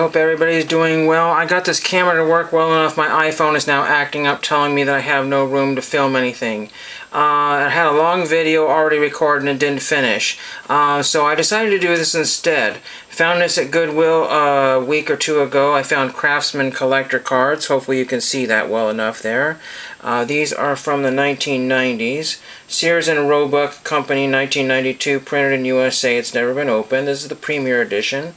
hope everybody's doing well. I got this camera to work well enough. My iPhone is now acting up, telling me that I have no room to film anything. I had a long video already recorded and didn't finish. So I decided to do this instead. Found this at Goodwill a week or two ago. I found Craftsman collector cards. Hopefully you can see that well enough there. These are from the 1990s. Sears and Roebuck Company, 1992, printed in USA. It's never been opened. This is the Premier Edition.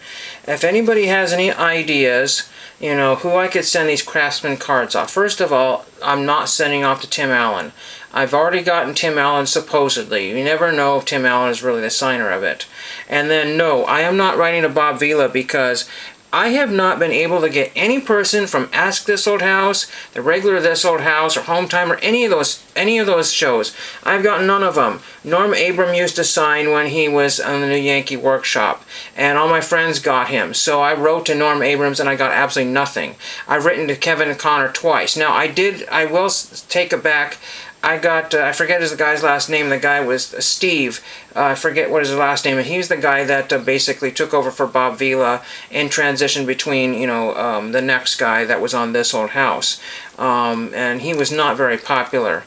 If anybody has any ideas, you know, who I could send these Craftsman cards off. First of all, I'm not sending off to Tim Allen. I've already gotten Tim Allen supposedly. You never know if Tim Allen is really the signer of it. And then, no, I am not writing to Bob Vila because I have not been able to get any person from Ask This Old House, The Regular This Old House, or Home Time, or any of those shows. I've gotten none of them. Norm Abram used to sign when he was on the New Yankee Workshop, and all my friends got him. So I wrote to Norm Abrams and I got absolutely nothing. I've written to Kevin Connor twice. Now I will take it back. I got, I forget his guy's last name. The guy was Steve. I forget what his last name is. He's the guy that basically took over for Bob Vila in transition between, you know, the next guy that was on This Old House. And he was not very popular.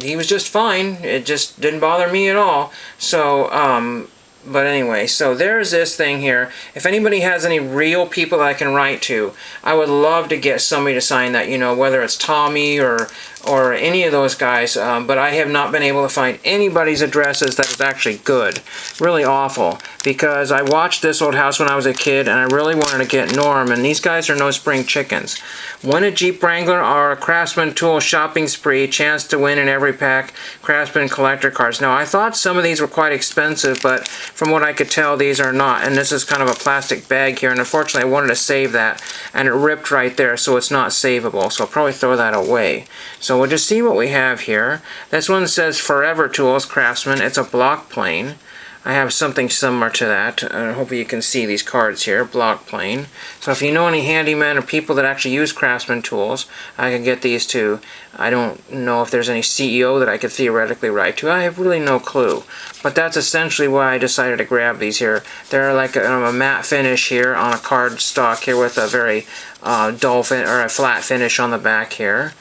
He was just fine. It just didn't bother me at all. So, but anyway, so there's this thing here. If anybody has any real people that I can write to, I would love to get somebody to sign that, you know, whether it's Tommy or any of those guys, but I have not been able to find anybody's addresses that is actually good. Really awful, because I watched This Old House when I was a kid, and I really wanted to get Norm, and these guys are no spring chickens. Win a Jeep Wrangler or a Craftsman Tools shopping spree, chance to win in every pack Craftsman collector cards. Now, I thought some of these were quite expensive, but from what I could tell, these are not, and this is kind of a plastic bag here, and unfortunately I wanted to save that, and it ripped right there, so it's not savable, so I'll probably throw that away. So we'll just see what we have here. This one says Forever Tools Craftsman. It's a block plane. I have something similar to that. Hopefully you can see these cards here, block plane. So if you know any handymen or people that actually use Craftsman tools, I can get these too. I don't know if there's any CEO that I could theoretically write to. I have really no clue. But that's essentially why I decided to grab these here. They're like a matte finish here on a card stock here with a very dull or a flat finish on the back here.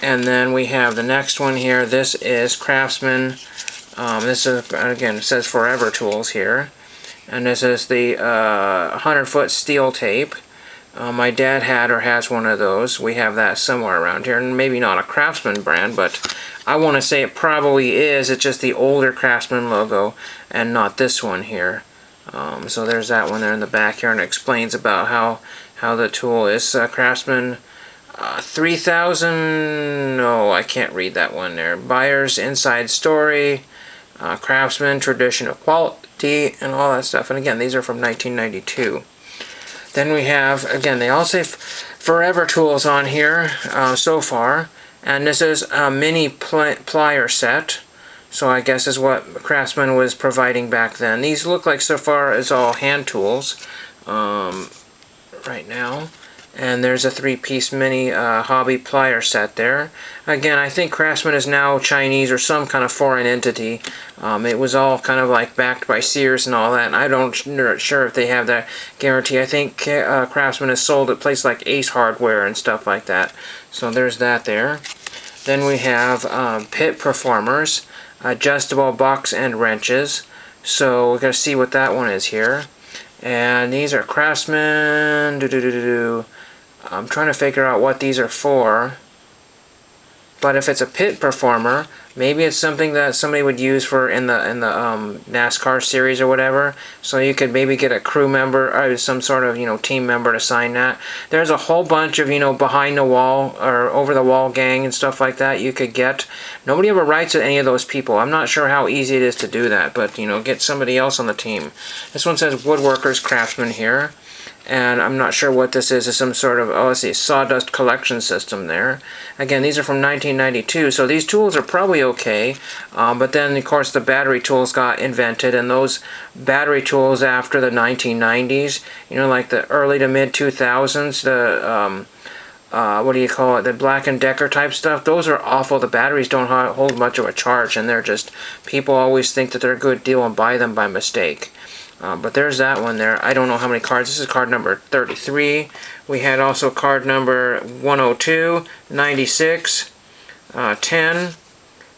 And then we have the next one here. This is Craftsman. This is, again, it says Forever Tools here. And this is the 100-foot steel tape. My dad had or has one of those. We have that somewhere around here. And maybe not a Craftsman brand, but I want to say it probably is. It's just the older Craftsman logo and not this one here. So there's that one there in the back here, and it explains about how the tool is. Craftsman 3000, no, I can't read that one there. Buyer's Inside Story, Craftsman, Tradition of Quality, and all that stuff. And again, these are from 1992. Then we have, again, they all say Forever Tools on here so far. And this is a mini plier set. So I guess is what Craftsman was providing back then. These look like so far as all hand tools right now. And there's a 3-piece mini hobby plier set there. Again, I think Craftsman is now Chinese or some kind of foreign entity. It was all kind of like backed by Sears and all that, and I don't not sure if they have that guarantee. I think Craftsman is sold at places like Ace Hardware and stuff like that. So there's that there. Then we have Pit Performers, adjustable box and wrenches. So we're going to see what that one is here. And these are Craftsman. I'm trying to figure out what these are for. But if it's a pit performer, maybe it's something that somebody would use for in the NASCAR series or whatever. So you could maybe get a crew member or some sort of, you know, team member to sign that. There's a whole bunch of, you know, behind the wall or over the wall gang and stuff like that you could get. Nobody ever writes to any of those people. I'm not sure how easy it is to do that, but, you know, get somebody else on the team. This one says Woodworkers Craftsman here. And I'm not sure what this is. It's some sort of, oh, let's see, sawdust collection system there. Again, these are from 1992, so these tools are probably okay. But then, of course, the battery tools got invented, and those battery tools after the 1990s, you know, like the early to mid 2000s, the what do you call it, the Black & Decker type stuff, those are awful. The batteries don't hold much of a charge, and they're just, people always think that they're a good deal and buy them by mistake. But there's that one there. I don't know how many cards. This is card number 33. We had also card number 102, 96, 10,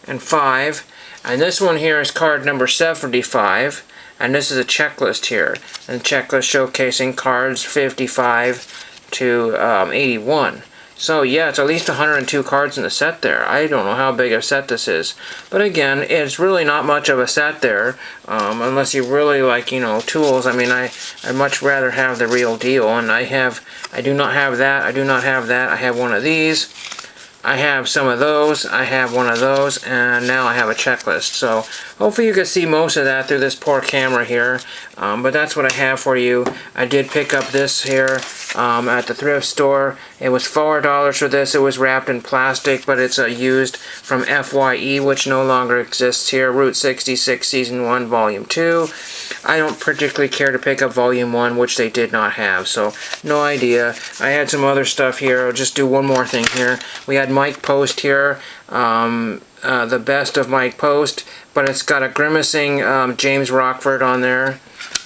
and 5. And this one here is card number 75. And this is a checklist here. And checklist showcasing cards 55 to 81. So yeah, it's at least 102 cards in the set there. I don't know how big a set this is. But again, it's really not much of a set there. Unless you really like, you know, tools. I mean, I'd much rather have the real deal. And I do not have that. I do not have that. I have one of these. I have some of those, I have one of those, and now I have a checklist. So hopefully you can see most of that through this poor camera here. But that's what I have for you. I did pick up this here at the thrift store. It was $4 for this. It was wrapped in plastic, but it's used from FYE, which no longer exists here. Route 66, Season 1, Volume 2. I don't particularly care to pick up Volume 1, which they did not have, so no idea. I had some other stuff here. I'll just do one more thing here. We had Mike Post here, the best of Mike Post, but it's got a grimacing James Rockford on there.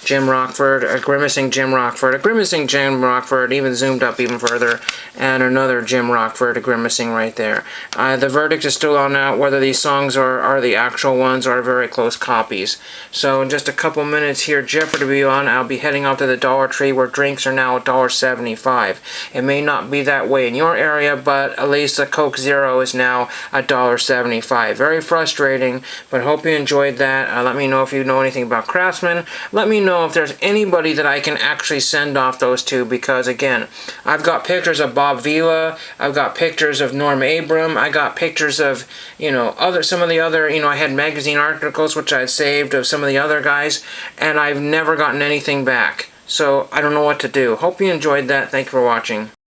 Jim Rockford, a grimacing Jim Rockford, a grimacing Jim Rockford, even zoomed up even further, and another Jim Rockford, a grimacing right there. The verdict is still on out whether these songs are the actual ones or very close copies. So in just a couple minutes here, Jeopardy will be on. I'll be heading out to the Dollar Tree where drinks are now $1.75. It may not be that way in your area, but at least the Coke Zero is now $1.75. Very frustrating, but hope you enjoyed that. Let me know if you know anything about Craftsman. Let me know if there's anybody that I can actually send off those to, because again, I've got pictures of Bob Vila, I've got pictures of Norm Abram, I got pictures of, you know, some of the other, you know, I had magazine articles which I'd saved of some of the other guys, and I've never gotten anything back. So I don't know what to do. Hope you enjoyed that. Thank you for watching.